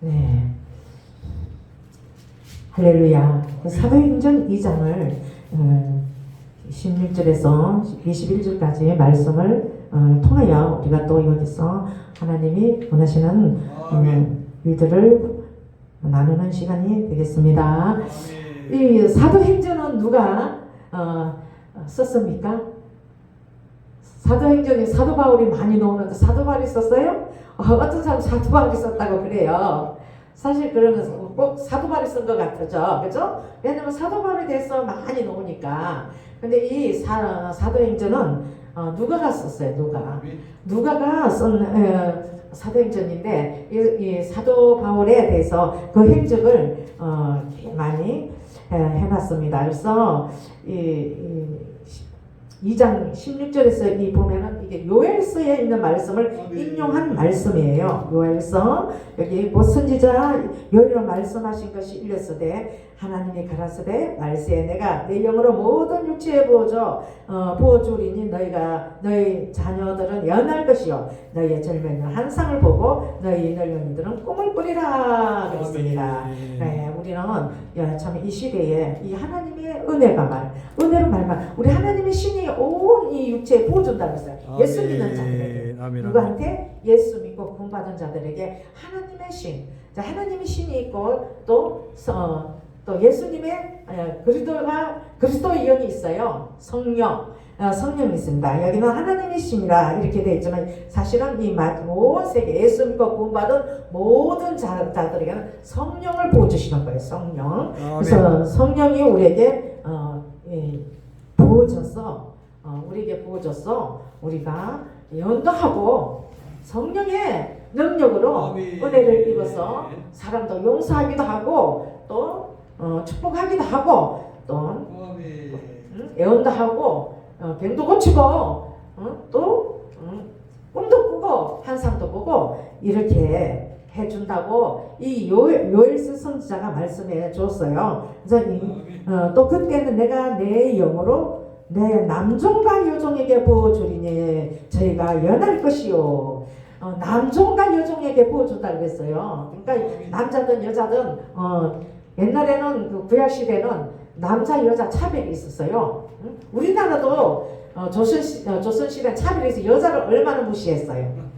네. 할렐루야. 사도행전 2장을 16절에서 21절까지의 말씀을 통하여 우리가 또 여기서 하나님이 원하시는 일들을 나누는 시간이 되겠습니다. 이 사도행전은 누가 썼습니까? 사도행전에 사도 바울이 많이 나오는데 사도 바울이 썼어요? 어떤 사람 사도 바울이 썼다고 그래요. 사실 그러면 꼭 사도 바울이 쓴 것 같죠, 그죠? 왜냐면 사도 바울에 대해서 많이 나오니까. 근데 이 사도행전은 누가가 썼어요. 누가가 쓴 사도행전인데 이 사도 바울에 대해서 그 행적을 많이 해놨습니다. 그래서 이 2장 16절에서 이 보면은 이게 요엘서에 있는 말씀을 인용한 말씀이에요. 요엘서 여기 선지자 요엘로 말씀하신 것이 일렀으되 하나님이 가라사대 말세에 내가 내 영으로 모든 육체에 부어주리니 너희 자녀들은 연할 것이요 너희의 젊은이는 한상을 보고 너희 늙은이들은 꿈을 꾸리라 그랬습니다. 네, 우리는 참 이 시대에 이 하나님의 은혜로 말만 우리 하나님의 신이 온 이 육체에 부어준다고 했어요. 예수 믿는 자들에게 누구한테? 예수 믿고 구원받은 자들에게 하나님의 신. 자, 하나님의 신이 있고 또 예수님의 그리스도의 영이 있어요. 성령이 있습니다. 여기는 하나님의 신이라 이렇게 되어 있지만 사실은 이 온 세계 예수 믿고 구원받은 모든 자들에게는 성령을 부어주시는 거예요. 성령. 그래서 성령이 우리에게 부어져서 우리가 연도하고 성령의 능력으로 은혜를 입어서 사람도 용서하기도 하고 또 축복하기도 하고 또 예언도 하고 병도 고치고 또 꿈도 꾸고 환상도 보고 이렇게 해준다고 이 요엘서 선지자가 말씀해 줬어요. 그래서 또 그때는 내가 내 영으로 내 남종과 여종에게 부어주리니 저희가 연할 것이요. 남종과 여종에게 부어준다고 그랬어요. 그러니까 남자든 여자든 옛날에는 그 구약시대는 남자 여자 차별이 있었어요. 우리나라도 조선시대 차별이 있어서 여자를 얼마나 무시했어요.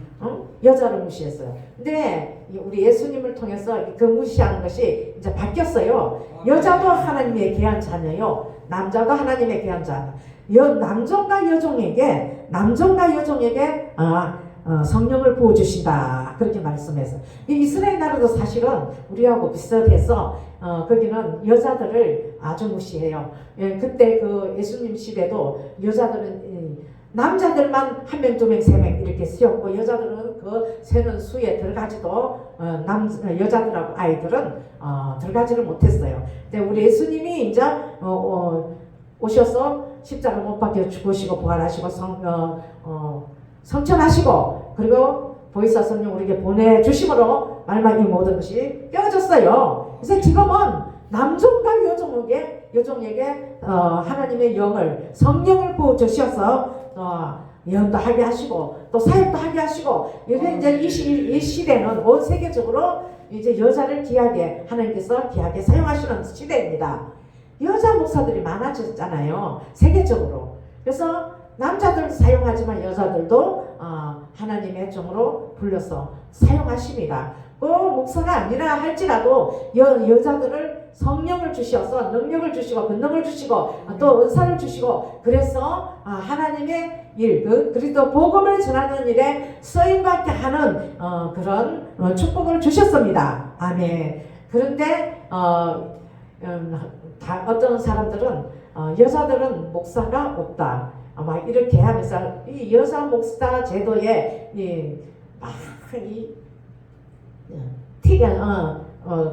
여자를 무시했어요. 근데 우리 예수님을 통해서 그 무시하는 것이 이제 바뀌었어요. 여자도 하나님의 귀한 자녀요. 남자도 하나님의 귀한 자녀. 남종과 여종에게 성령을 부어주신다. 그렇게 말씀해서. 이스라엘 나라도 사실은 우리하고 비슷해서 거기는 여자들을 아주 무시해요. 그때 그 예수님 시대도 여자들은 남자들만 1명, 2명, 3명 이렇게 쓰였고 여자들은 그 세는 수에 들어가지도 여자들하고 아이들은 들어가지를 못했어요. 근데 우리 예수님이 이제 오셔서 십자가 못 박혀 죽으시고 부활하시고 성천하시고 그리고 보혜사 성령 우리에게 보내주심으로 말만 이 모든 것이 깨어졌어요. 그래서 지금은 남종과 여종에게 하나님의 영을 성령을 부어주셔서 예언도 하게 하시고 또 사역도 하게 하시고 이제 이 시대는 온 세계적으로 이제 여자를 귀하게 하나님께서 귀하게 사용하시는 시대입니다. 여자 목사들이 많아졌잖아요. 세계적으로. 그래서 남자들 사용하지만 여자들도 하나님의 종으로 불러서 사용하십니다. 목사가 아니라 할지라도 여자들을 성령을 주셔서 능력을 주시고 권능을 주시고 또 은사를 주시고 그래서 하나님의 일 그리스도 복음을 전하는 일에 쓰임받게 하는 그런 축복을 주셨습니다. 아멘. 그런데 어떤 사람들은 여자들은 목사가 없다. 막 이렇게 하면서 이 여자 목사 제도에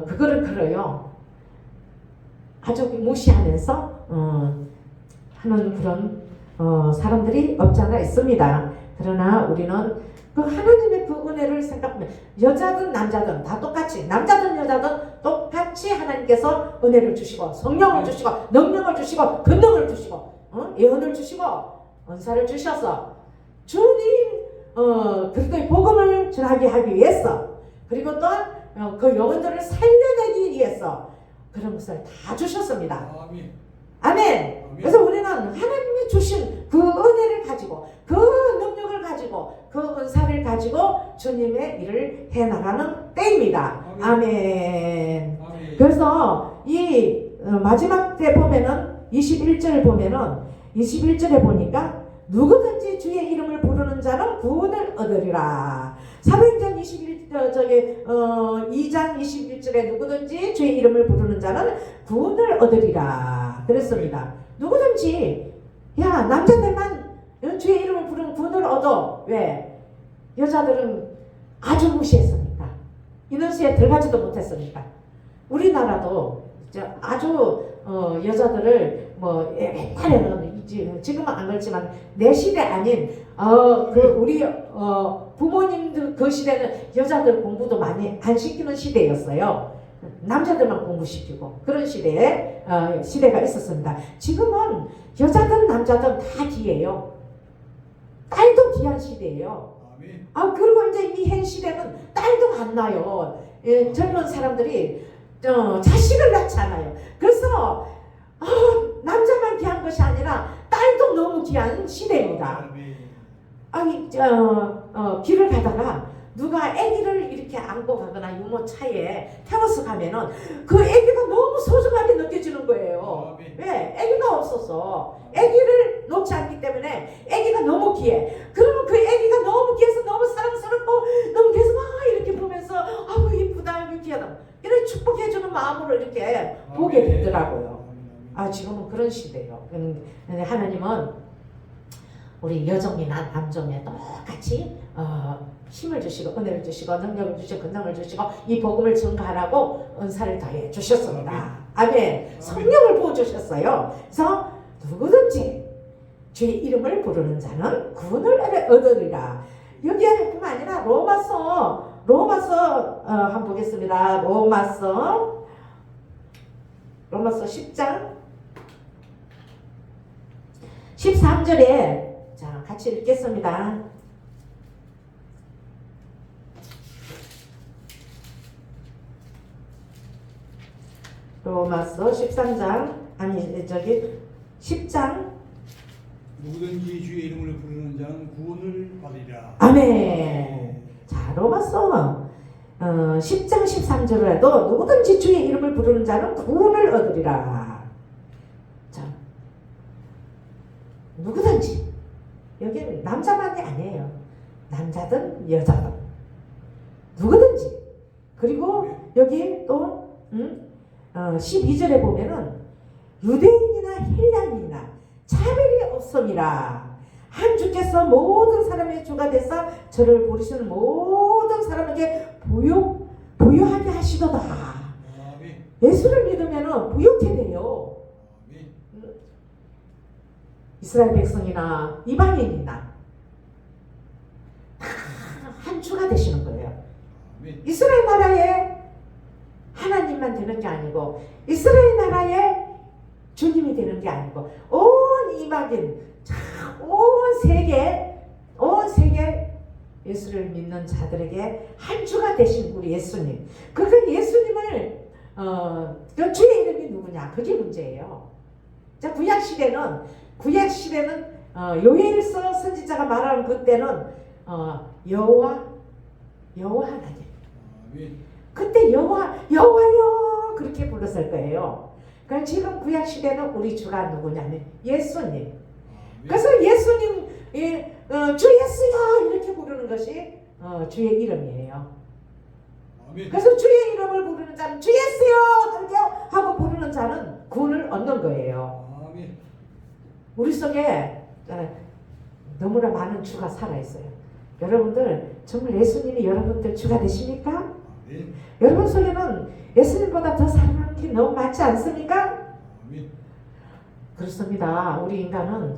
그거를 걸어요. 아주 무시하면서 하는 그런 사람들이 없지 않아 있습니다. 그러나 우리는 그 하나님의 그 은혜를 생각하면 여자든 남자든 다 똑같이 남자든 여자든 똑같이 하나님께서 은혜를 주시고 성령을 주시고 능력을 주시고 권능을 주시고 예언을 주시고 은사를 주셔서 주님 그리스도의 복음을 전하게 하기 위해서 그리고 또 그 영혼들을 살려내기 위해서 그런 것을 다 주셨습니다. 아멘. 그래서 우리는 하나님이 주신 그 은혜를 가지고 그 능력을 가지고 그 은사를 가지고 주님의 일을 해나가는 때입니다. 아멘. 그래서 이 마지막 때 보면은 21절 보면은 21절에 보니까 누구든지 주의 이름을 부르는 자는 구원을 얻으리라. 사도행전 2장 21절에 누구든지 주의 이름을 부르는 자는 구원을 얻으리라 그랬습니다. 누구든지 야 남자들만 주의 이름을 부르는 구원을 얻어. 왜? 여자들은 아주 무시했으니까. 인원수에 들어가지도 못했으니까. 우리나라도 아주 여자들을 뭐 옛날에는 지금은 안 그렇지만 내 시대 아닌 우리 부모님들 그 시대는 여자들 공부도 많이 안 시키는 시대였어요. 남자들만 공부시키고 그런 시대가 있었습니다. 지금은 여자든 남자든 다 귀해요. 딸도 귀한 시대예요. 그리고 이제 이 현 시대는 딸도 안 나요. 젊은 사람들이 자식을 낳지 않아요. 그래서 남자만 귀한 것이 아니라 딸도 너무 귀한 시대입니다. 길을 가다가 누가 아기를 이렇게 안고 가거나 유모차에 태워서 가면은 그 아기가 너무 소중하게 느껴지는 거예요. 왜? 아기가 없어서 아기를 놓지 않기 때문에 아기가 너무 귀해. 그러면 그 아기가 너무 귀해서 너무 사랑스럽고 너무 계속 막 이렇게 보면서 아우 이쁘다 귀하다 이런 축복해주는 마음으로 이렇게 보게 되더라고요. 지금은 그런 시대예요. 하나님은 우리 여종이나 남종에 똑같이 힘을 주시고 은혜를 주시고 능력을 주시고 권능을 주시고 이 복음을 증가하라고 은사를 더해 주셨습니다. 아멘. 성령을 부어주셨어요. 그래서 누구든지 주의 이름을 부르는 자는 구원을 얻으리라. 여기뿐만 아니라 로마서 한번 보겠습니다. 로마서 10장 13절에 자 같이 읽겠습니다. 로마서 13장 10장 누구든지 주의 이름을 부르는 자는 구원을 받으리라. 아멘. 자 로마서 10장 13절에도 누구든지 주의 이름을 부르는 자는 구원을 얻으리라. 자 누구든지 여기는 남자만이 아니에요. 남자든 여자든 누구든지. 그리고 여기 또 12절에 보면은 유대인이나 헬라인이나 차별이 없음이라. 한 주께서 모든 사람의 주가 되사 저를 부르시는 모든 사람에게 부유하게 하시도다. 예수를 믿으면은 부유케 돼요. 이스라엘 백성이나 이방인이나 한 주가 되시는 거예요. 이스라엘 나라에 하나님만 되는 게 아니고 이스라엘 나라에 주님이 되는 게 아니고 온 이방인 온 세계 예수를 믿는 자들에게 한 주가 되신 우리 예수님. 그 예수님을 주의 이름이 누구냐 그게 문제예요. 자 구약 시대는 요엘서 선지자가 말하는 그때는 여호와 하나님. 그때 여호와여 그렇게 불렀을 거예요. 그럼 지금 구약 시대는 우리 주가 누구냐면 예수님. 그래서 예수님 주 예수여 이렇게 부르는 것이 주의 이름이에요. 그래서 주의 이름을 부르는 자는 주 예수여 이렇게 하고 부르는 자는 구원을 얻는 거예요. 우리 속에 너무나 많은 주가 살아있어요. 여러분들 정말 예수님이 여러분들 주가 되십니까? 여러분 속에는 예수님보다 더 사랑하는 게 너무 많지 않습니까? 그렇습니다. 우리 인간은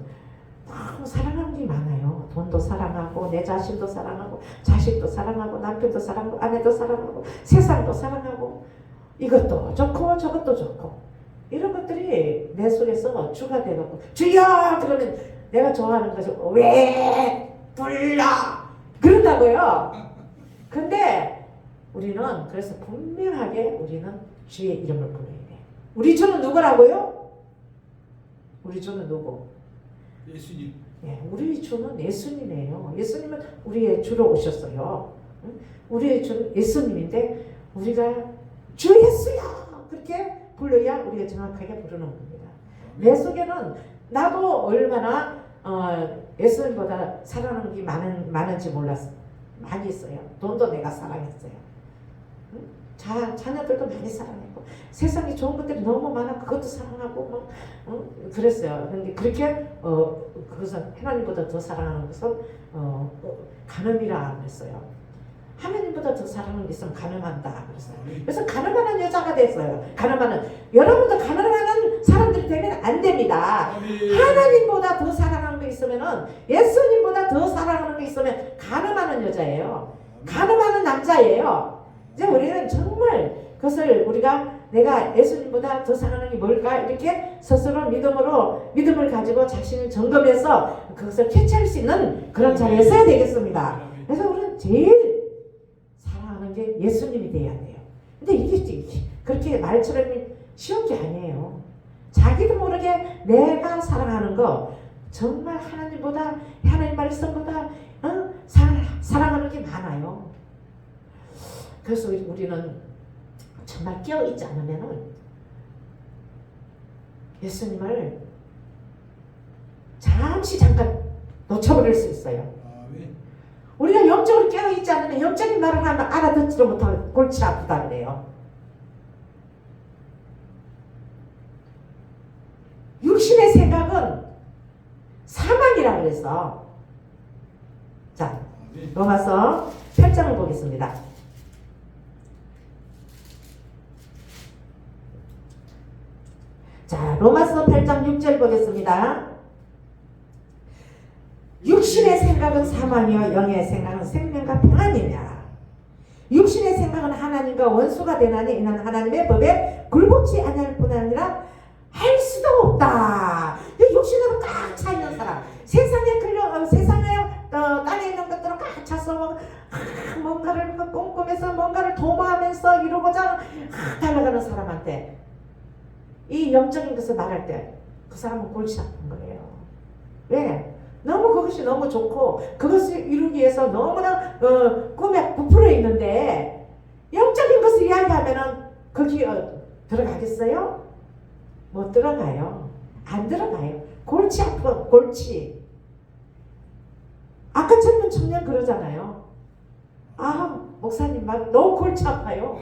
너무 사랑하는 게 많아요. 돈도 사랑하고 내 자신도 사랑하고 자식도 사랑하고 남편도 사랑하고 아내도 사랑하고 세상도 사랑하고 이것도 좋고 저것도 좋고 이런 것들이 내 속에서 주가 되고 주여 그러면 내가 좋아하는 것을 왜 불러 그런다고요. 근데 우리는 그래서 분명하게 우리는 주의 이름을 불러야 돼. 우리 주는 누구라고요? 우리 주는 누구? 예수님. 예, 우리 주는 예수님이에요. 예수님은 우리의 주로 오셨어요. 응? 우리의 주는 예수님인데 우리가 주 예수야 그렇게 불러야 우리가 정확하게 부르는 겁니다. 내 속에는 나도 얼마나 예수님보다 사랑하는 게 많은지 몰랐어요. 많이 있어요. 돈도 내가 사랑했어요. 응? 자녀들도 많이 사랑했고 세상에 좋은 것들이 너무 많아 그것도 사랑하고 막 그랬어요. 근데 그렇게 그것은 하나님보다 더 사랑하는 것은 간음이라 그랬어요. 하나님보다 더 사랑하는 게 있으면 가늠한다 그랬어요. 그래서 가늠하는 여자가 됐어요. 가늠하는 여러분도 가늠하는 사람들이 되면 안 됩니다. 하나님보다 더 사랑하는 게 있으면은 예수님보다 더 사랑하는 게 있으면 가늠하는 여자예요. 가늠하는 남자예요. 이제 우리는 정말 그것을 우리가 내가 예수님보다 더 사랑하는 게 뭘까 이렇게 스스로 믿음을 가지고 자신을 점검해서 그것을 캐치할 수 있는 그런 자리에 서야 되겠습니다. 그래서 우리는 제일 사랑하는 게 예수님이 돼야 돼요. 근데 이게 그렇게 말처럼 쉬운 게 아니에요. 자기도 모르게 내가 사랑하는 거 정말 하나님보다 하나님 말씀보다 사랑하는 게 많아요. 그래서 우리는 정말 깨어있지 않으면 예수님을 잠깐 놓쳐버릴 수 있어요. 우리가 영적으로 깨어있지 않으면 영적인 말을 하면 알아듣지도 못하고 골치 아프다 그래요. 육신의 생각은 사망이라 그랬어. 자, 로마서 8장을 보겠습니다. 자, 로마서 8장 6절 보겠습니다. 육신의 생각은 사망이요 영의 생각은 생명과 평안이냐. 육신의 생각은 하나님과 원수가 되나니 이는 하나님의 법에 굴복지 아니할 뿐 아니라 할 수도 없다. 육신으로 꽉 차 있는 사람, 세상에 땅에 있는 것들은 꽉 차서 뭔가를 꼼꼼해서 뭔가를 도모하면서 이루고자 달려가는 사람한테 이 영적인 것을 말할 때 그 사람은 골치 아픈 거예요. 왜? 너무 그것이 너무 좋고 그것을 이루기 위해서 너무나 꿈에 부풀어 있는데 영적인 것을 이야기하면은 거기 들어가겠어요? 못 들어가요. 안 들어가요. 골치 아파. 골치. 아까 젊은 청년 그러잖아요. 아 목사님 막 너무 골치 아파요.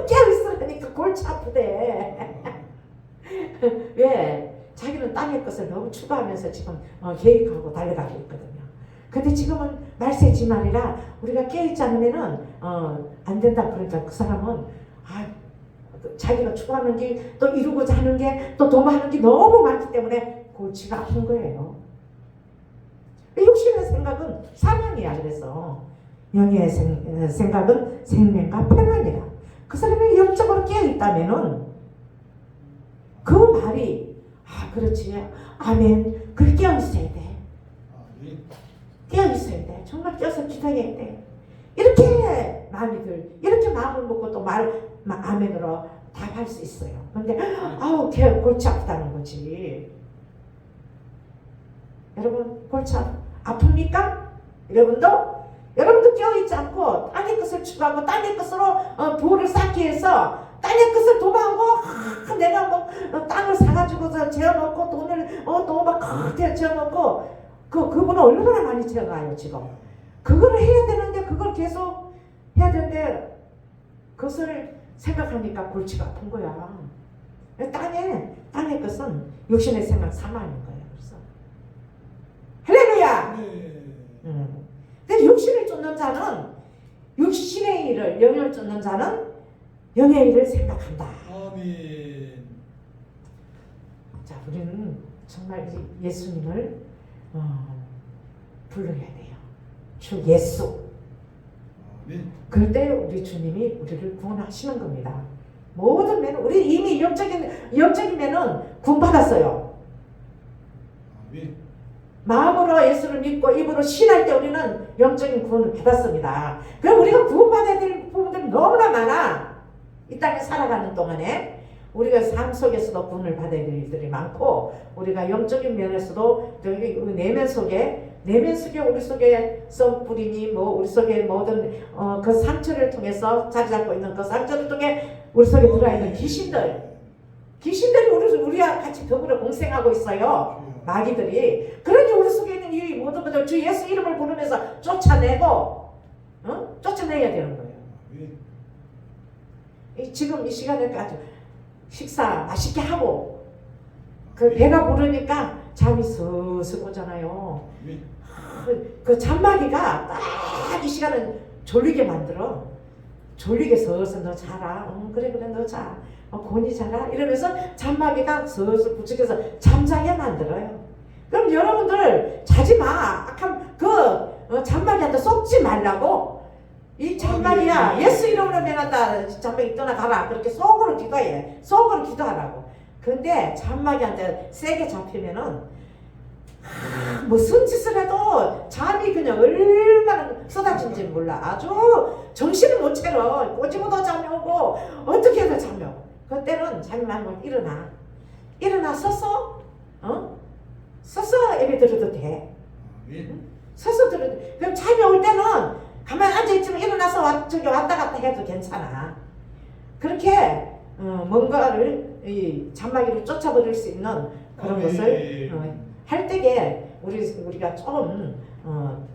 깨어있으라니까 골치 아프대. 왜? 자기는 땅의 것을 너무 추구하면서 지금 계획하고 달려가고 있거든요. 근데 지금은 말세지말이라 우리가 깨어있지 않으면은 안 된다. 그러니까 그 사람은 자기가 추구하는 게 또 이루고자 하는 게 또 도모하는 게 너무 많기 때문에 골치가 아픈 거예요. 육신의 생각은 사망이야. 그래서 영의 생각은 생명과 평안이라. 그 사람이 영적으로 깨어있다면은 그 말이 그렇지. 아멘. 그렇게 깨어있어야 돼. 깨어있어야 돼. 정말 깨어서 기도해야 돼. 이렇게 이렇게 마음을 먹고 또 아멘으로 답할 수 있어요. 근데 골치 아프다는 거지. 여러분 골치 아픕니까? 여러분도 깨어있지 않고 땅의 것을 추구하고 땅의 것으로 부를 쌓기 위해서 땅의 것을 도망하고 내가 땅을 사가지고서 재어놓고 돈을 또 막 크게 재어놓고 그분은 얼마나 많이 재어놔요 지금. 그거를 해야 되는데 그걸 계속 해야 되는데 그것을 생각하니까 골치가 아픈 거야. 땅의 것은 육신의 생각 사망인 거예요. 그래서 할렐루야. 근데 육신을 쫓는 자는 육신의 일을 영을 쫓는 자는 영의 일을 생각한다. 아멘. 자, 우리는 정말 예수님을 불러야 돼요. 주 예수. 아멘. 그럴 때 우리 주님이 우리를 구원하시는 겁니다. 모든 매는 우리 이미 영적인 매는 구원받았어요. 아멘. 마음으로 예수를 믿고 입으로 신할 때 우리는 영적인 구원을 받았습니다. 그럼 우리가 구원받아야 될 부분들이 너무나 많아. 이 땅에 살아가는 동안에 우리가 삶 속에서도 구원을 받아야 될 일들이 많고, 우리가 영적인 면에서도 내면 속에 우리 속에서 뿌리니 우리 속에 모든 그 상처를 통해서 자리 잡고 있는 그 상처를 통해 우리 속에 들어와 있는 귀신들이 우리와 같이 더불어 공생하고 있어요. 마귀들이. 그러니 우리 속에 있는 이 모든 것들 주 예수 이름을 부르면서 쫓아내고, 쫓아내야 되는 거예요. 지금 이 시간에까지 식사 맛있게 하고 그 배가 부르니까 잠이 슬슬 오잖아요. 그 잠마귀가 딱 이 시간은 졸리게 만들어. 졸리게 슬슬 너 자라. 그래 너 자. 곤이 자라. 이러면서 잠마귀가 슬슬 부축해서 잠자게 만들어요. 그럼 여러분들 자지 마. 악한 잠마귀한테 속지 말라고. 이 잠마귀야, 예수 이름으로 면한다. 잠마귀 떠나가라. 그렇게 속으로 기도해. 속으로 기도하라고. 근데 잠마귀한테 세게 잡히면은 무슨 짓을 해도 잠이 그냥 얼마나 쏟아진지 몰라. 아주 정신을 못 차려. 꼬집어도 잠이 오고 어떻게 해도 잠이 오고. 그때는 잠이 많이 오면 일어나 서서 서서 예배 드려도 돼. 서서 드려도 돼. 그럼 잠이 올 때는 가만히 앉아있지만 일어나서 저기 왔다 갔다 해도 괜찮아. 그렇게 뭔가를 이 잠마귀를 쫓아버릴 수 있는 그런 것을 할 때에 우리가 좀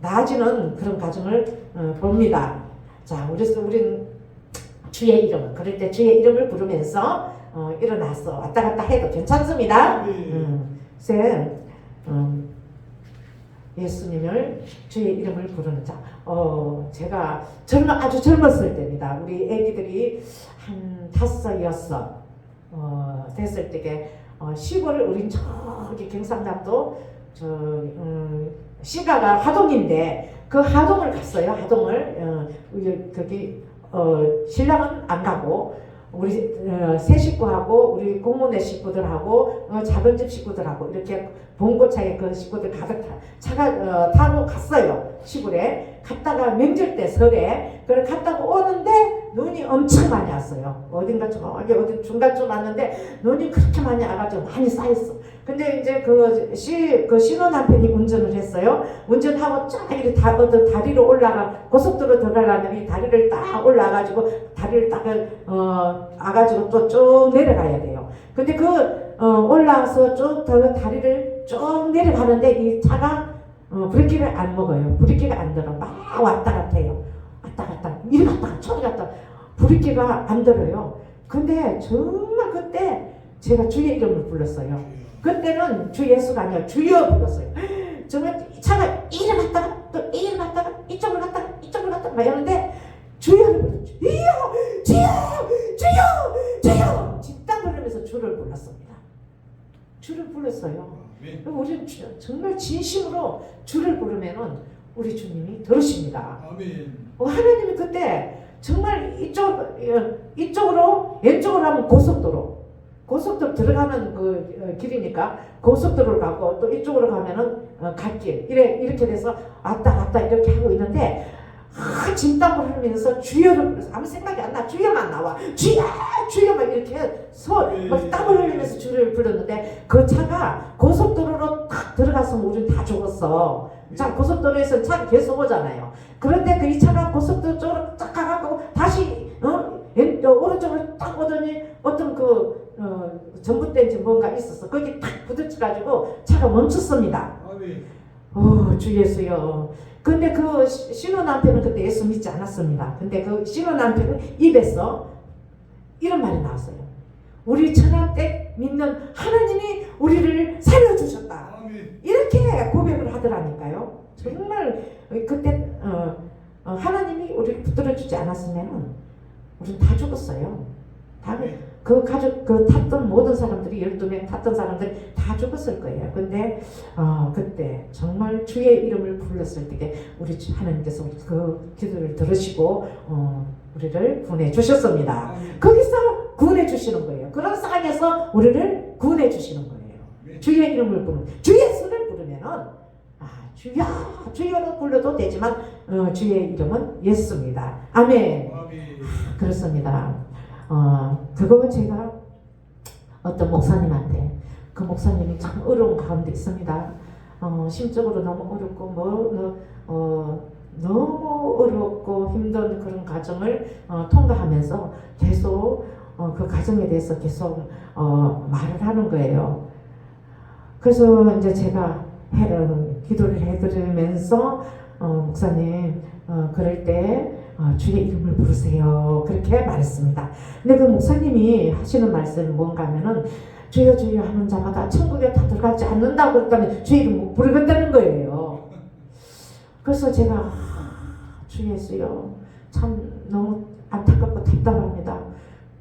나아지는 그런 과정을 봅니다. 자, 우리는 주의 이름, 그럴 때 주의 이름을 부르면서 일어나서 왔다 갔다 해도 괜찮습니다. 예수님을 주의 이름을 부르는 자. 제가 아주 젊었을 때입니다. 우리 애기들이 한 5, 6 됐을 때에 시골 우린 저기 경상남도 시가가 하동인데 그 하동을 갔어요. 하동을 거기 신랑은 안 가고 우리 새 식구하고 우리 공무원 식구들하고 작은 집 식구들하고 이렇게 봉고차에 그 식구들 가득 차가 타고 갔어요. 시골에 갔다가 명절 때 설에 그걸 갔다가 오는데 눈이 엄청 많이 왔어요. 어딘가 저기 어디 중간쯤 왔는데 눈이 그렇게 많이 와가지고 많이 쌓였어. 근데 이제 그 신혼 남편이 운전을 했어요. 운전하고 쫙 이렇게 다리로 올라가 고속도로 들어가려면 이 다리를 딱 올라가지고 다리를 딱 와가지고 또 쭉 내려가야 돼요. 근데 올라와서 쭉 다리를 쭉 내려가는데 이 차가 브레이크를 안 먹어요. 브레이크가 안 들어. 막 왔다 갔다 해요. 왔다 갔다 이리 갔다 저리 갔다 브레이크가 안 들어요. 근데 정말 그때 제가 주의 이름을 불렀어요. 그때는 주 예수가 아니라 주여 불렀어요. 정말 차가 이리 갔다가 또 이리 갔다가 이쪽으로 갔다가 이쪽으로 갔다가 막 이러는데 주여를 불렀죠. 주여 진땀 흘리면서 주를 불렀습니다. 주를 불렀어요. 우리는 정말 진심으로 주를 부르면은 우리 주님이 들으십니다. 하나님이 그때 정말 이쪽으로 왼쪽으로 하면 고속도로 들어가는 그 길이니까 고속도로를 가고 또 이쪽으로 가면은 갓길 이렇게 돼서 왔다 갔다 이렇게 하고 있는데 진땀을 흘리면서 주여를 불러서 아무 생각이 안 나. 주여만 나와. 주여 막 이렇게 막 땀을 흘리면서 주를 불렀는데 그 차가 고속도로로 딱 들어갔으면 우린 다 죽었어. 자, 고속도로에서 차가 계속 오잖아요. 그런데 이 차가 고속도로 쪽으로 딱 가갖고 다시 오른쪽으로 딱 오더니 어떤 전봇대인지 뭔가 있었어. 거기 딱 부딪혀가지고 차가 멈췄습니다. 주 예수여. 근데 그 신혼 남편은 그때 예수 믿지 않았습니다. 근데 그 신혼 남편은 입에서 이런 말이 나왔어요. 우리 처남댁 믿는 하나님이 우리를 살려주셨다. 이렇게 고백을 하더라니까요. 정말 그때 하나님이 우리를 붙들어주지 않았으면 우리는 다 죽었어요. 그 가족 탔던 모든 사람들이 12명 탔던 사람들이 다 죽었을 거예요. 근데 그때 정말 주의 이름을 불렀을 때 우리 하나님께서 그 기도를 들으시고 우리를 구원해 주셨습니다. 거기서 구원해 주시는 거예요. 그런 상황에서 우리를 구원해 주시는 거예요. 주의 이름을 부르면 주 예수를 부르면은 주여 주여로 불러도 되지만 주의 이름은 예수입니다. 아멘. 그렇습니다. 그거 제가 어떤 목사님한테, 그 목사님이 참 어려운 가운데 있습니다. 심적으로 너무 어렵고 너무 어렵고 힘든 그런 과정을 통과하면서 계속 그 과정에 대해서 계속 말을 하는 거예요. 그래서 이제 제가 기도를 해드리면서 목사님 그럴 때 주의 이름을 부르세요 그렇게 말했습니다. 근데 그 목사님이 하시는 말씀이 뭔가 하면은 주여 주여 하는 자마다 천국에 다 들어가지 않는다고 그랬다면 주의 이름 못 부르겠다는 거예요. 그래서 제가 주 예수여 참 너무 안타깝고 답답합니다.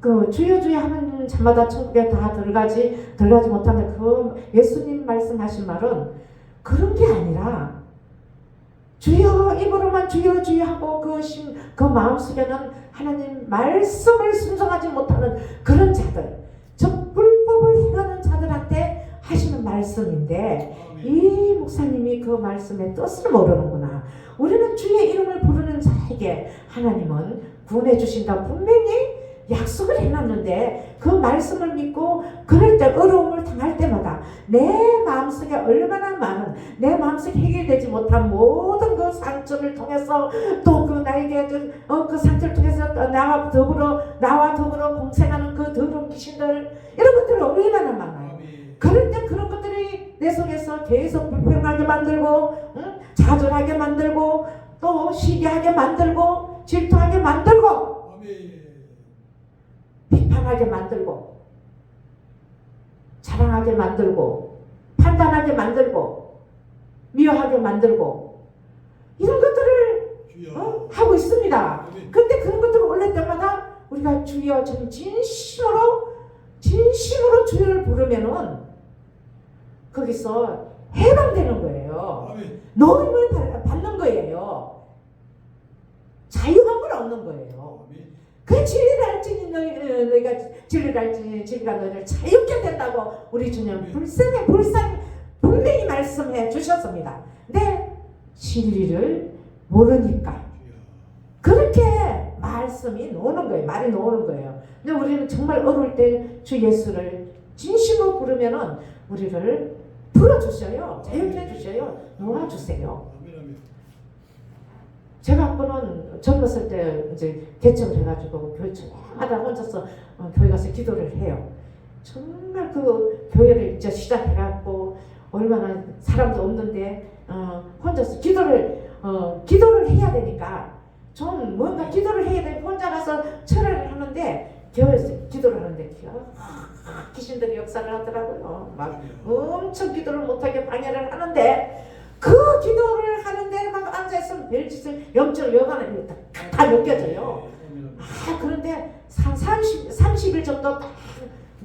그 주여 주여 하는 자마다 천국에 다 들어가지 못하는 그 예수님 말씀하신 말은 그런 게 아니라 주여 입으로만 주여 주여 하고 그 마음속에는 하나님 말씀을 순종하지 못하는 그런 자들, 저 불법을 행하는 자들한테 하시는 말씀인데 이 목사님이 그 말씀의 뜻을 모르는구나. 우리는 주의 이름을 부르는 자에게 하나님은 구원해 주신다 분명히 약속을 해놨는데 그 말씀을 믿고 그럴 때 어려움을 당할 때마다 내 마음속에 얼마나 많은 내 마음속에 해결되지 못한 모든 그 상처를 통해서 또 그 나에게 그 상처를 통해서 나와 더불어 공생하는 그 더러운 귀신들 이런 것들이 얼마나 많아요. 그럴 때 그런 것들이 내 속에서 계속 불평하게 만들고 좌절하게 만들고 또 시기하게 만들고 질투하게 만들고 비판하게 만들고 자랑하게 만들고 판단하게 만들고 미워하게 만들고 이런 것들을 하고 있습니다. 근데 그런 것들을 올릴 때마다 우리가 주여 좀 진심으로 주여를 부르면은 거기서 해방되는 거예요. 노임을 받는 거예요. 자유함을 얻는 거예요. 그 진리를 알지니 너희가 진리를 알지니 진리가 너희를 자유케 된다고 우리 주님 분명히 말씀해 주셨습니다. 근데 진리를 모르니까 그렇게 말씀이 나오는 거예요. 말이 나오는 거예요. 근데 우리는 정말 어려울 때 주 예수를 진심으로 부르면은 우리를 풀어주셔요. 자유케 주셔요. 놓아주세요. 제가 한 번은 젊었을 때 이제 개척을 해가지고 교회 저마다 혼자서 교회 가서 기도를 해요. 정말 그 교회를 이제 시작해갖고 얼마나 사람도 없는데 혼자서 기도를 해야 되니까 좀 뭔가 기도를 해야 되니까 혼자 가서 철회를 하는데 교회에서 기도를 하는데 귀신들이 역사를 하더라고요. 막 엄청 기도를 못하게 방해를 하는데 그 기도를 하는데 막 앉아있으면 별짓을 영적 여간에 다 느껴져요. 그런데 30일 정도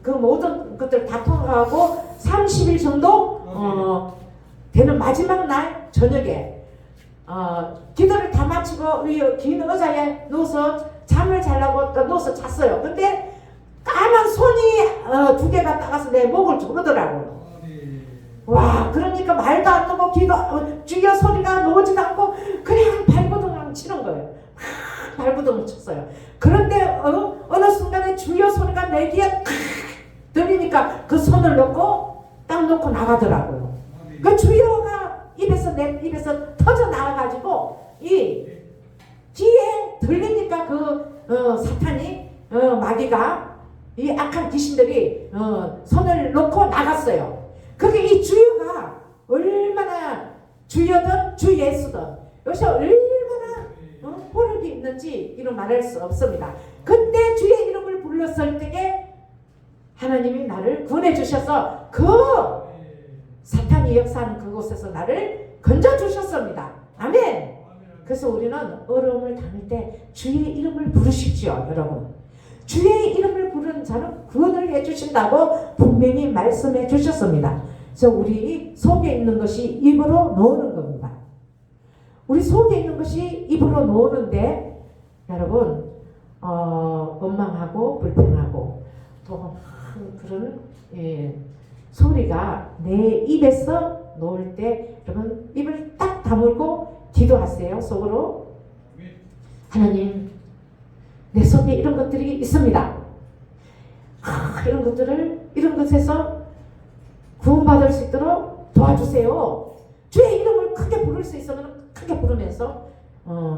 그 모든 것들 다 통과하고 30일 정도 되는 마지막 날 저녁에 기도를 다 마치고 긴 의자에 누워서 잠을 자려고 누워서 잤어요. 근데 까만 손이 두 개가 따가서 내 목을 조르더라고요. 와, 그러니까 말도 안 되고 주여 소리가 나오지도 않고 그냥 발버둥을 치는 거예요. 발버둥을 쳤어요. 그런데 어느 순간에 주여 소리가 내 귀에 들리니까 그 손을 딱 놓고 나가더라고요. 그 주여가 내 입에서 터져 나와가지고 이 귀에 들리니까 그 사탄이 마귀가 이 악한 귀신들이 손을 놓고 나갔어요. 그게 이 주여가 얼마나 주여든 주 예수든 여기서 얼마나 호력이 있는지 이런 말할 수 없습니다. 그때 주의 이름을 불렀을 때에 하나님이 나를 구원해 주셔서 그 사탄이 역사하는 그곳에서 나를 건져 주셨습니다. 아멘. 그래서 우리는 어려움을 당할 때 주의 이름을 부르십시오, 여러분. 주의 이름을 부르는 자는 구원을 해주신다고 분명히 말씀해 주셨습니다. 그래서 우리 속에 있는 것이 입으로 나오는 겁니다. 우리 속에 있는 것이 입으로 나오는데 여러분 원망하고 불평하고 또 그런 소리가 내 입에서 나올 때 여러분 입을 딱 다물고 기도하세요. 속으로. 하나님, 내 속에 이런 것들이 있습니다. 이런 것에서 구원받을 수 있도록 도와주세요. 주의 이름을 크게 부를 수 있으면 크게 부르면서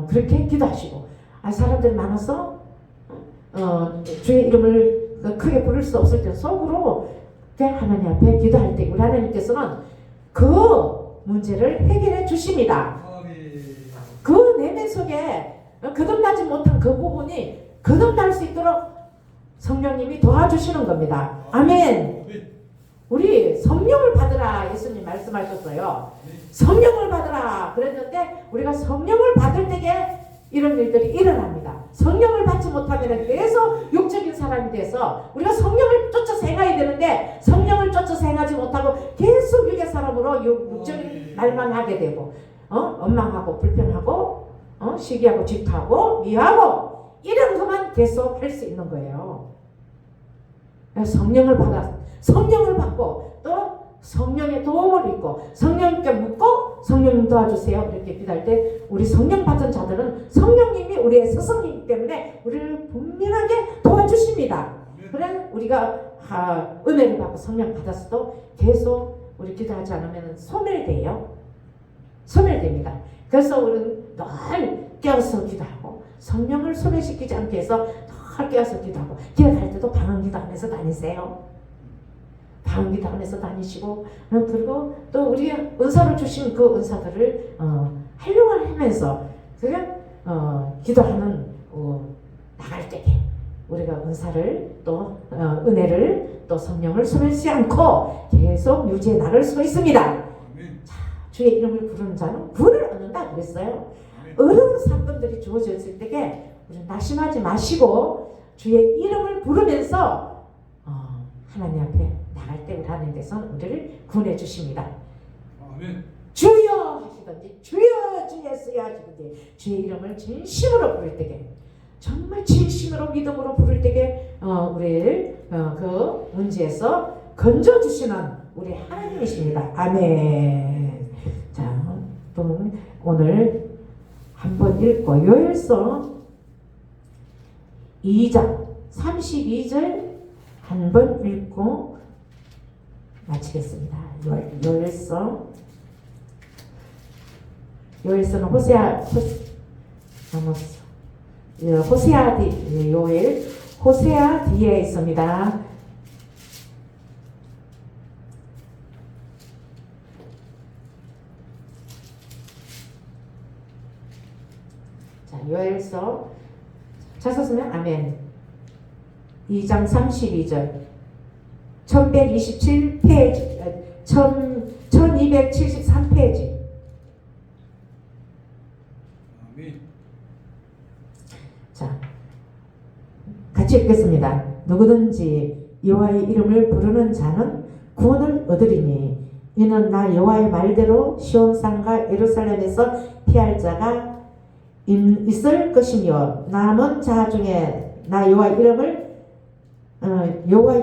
그렇게 기도하시고, 사람들이 많아서 주의 이름을 크게 부를 수 없을 때 속으로 하나님 앞에 기도할 때 우리 하나님께서는 그 문제를 해결해 주십니다. 그 내면 속에 거듭나지 못한 그 부분이 거듭날 수 있도록 성령님이 도와주시는 겁니다. 아멘. 우리 성령을 받으라 예수님 말씀하셨어요. 성령을 받으라 그랬는데 우리가 성령을 받을 때에 이런 일들이 일어납니다. 성령을 받지 못하면 계속 육적인 사람이 돼서 우리가 성령을 쫓아서 행해야 되는데 성령을 쫓아서 행하지 못하고 계속 육의 사람으로 육적인 말만 하게 되고 원망하고 불평하고 시기하고 질투하고 미워하고 이런 것만 계속 할 수 있는 거예요. 성령을 받고 또 성령의 도움을 입고 성령님께 묻고 성령님 도와주세요 이렇게 기도할 때 우리 성령 받은 자들은 성령님이 우리의 스승이기 때문에 우리를 분명하게 도와주십니다. 그래 우리가 은혜를 받고 성령 받았어도 계속 우리 기도하지 않으면 소멸됩니다. 그래서 우리는 늘 깨어서 기도하고 성령을 소멸시키지 않게 해서 늘 깨어서 기도하고 기도할 때도 방언 기도 안에서 다니세요. 방언 기도 안에서 다니시고 그리고 또 우리 은사를 주신 그 은사들을 활용을 하면서 그냥 기도하는 나갈 때에 우리가 은사를 또 은혜를 또 성령을 소멸시 않고 계속 유지해 나갈 수가 있습니다. 자, 주의 이름을 부르는 자는 구원을 얻는다 그랬어요. 어려운 사건들이 주어졌을 때에 우리 낙심하지 마시고 주의 이름을 부르면서 하나님 앞에 나갈 때 우리 하나님께서는 우리를 구원해 주십니다. 아멘. 주여 하시든지 주여 주 예수여 하시든지 주의 이름을 진심으로 부를 때에 정말 진심으로 믿음으로 부를 때에 우리를 그 문제에서 건져주시는 우리 하나님이십니다. 아멘. 자, 또 오늘 한번 읽고 요엘서 2장 32절 한번 읽고 마치겠습니다. 요엘서는 호세아 뒤에 있습니다. 자, 요엘서 찾았으면 아멘. 2장 32절 1127페이지 1273페이지. 아멘. 자, 같이 읽겠습니다. 누구든지 여호와의 이름을 부르는 자는 구원을 얻으리니 이는 나 여호와의 말대로 시온산과 예루살렘에서 피할 자가 있을 것이며 남은 자 중에 나 여호와의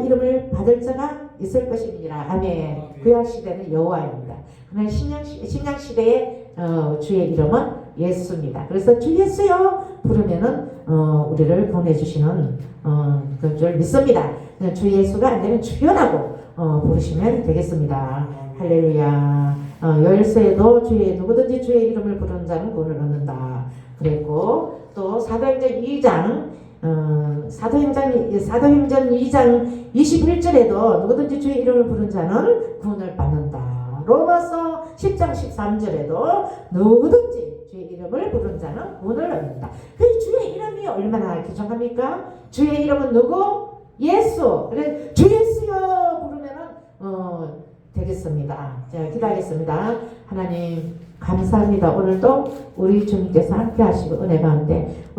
이름을 받을 자가 있을 것이니라. 아멘. 구약 시대는 여호와입니다. 그러나 신약 시대의 주의 이름은 예수입니다. 그래서 주 예수여 부르면은 우리를 구원해 주시는 그줄 믿습니다. 주 예수가 안 되면 주여라고 부르시면 되겠습니다. 할렐루야. 요엘서에도 누구든지 주의 이름을 부르는 자는 구원을 얻는다. 그랬고 또 사도행전 2장 21절에도 누구든지 주의 이름을 부르는 자는 구원을 받는다. 로마서 10장 13절에도 누구든지 주의 이름을 부르는 자는 구원을 얻는다. 그 주의 이름이 얼마나 귀중합니까? 주의 이름은 누구? 예수. 그래 주 예수여 부르면은 되겠습니다. 자, 기도하겠습니다. 하나님 감사합니다. 오늘도 우리 주님께서 함께 하시고 은혜 가운데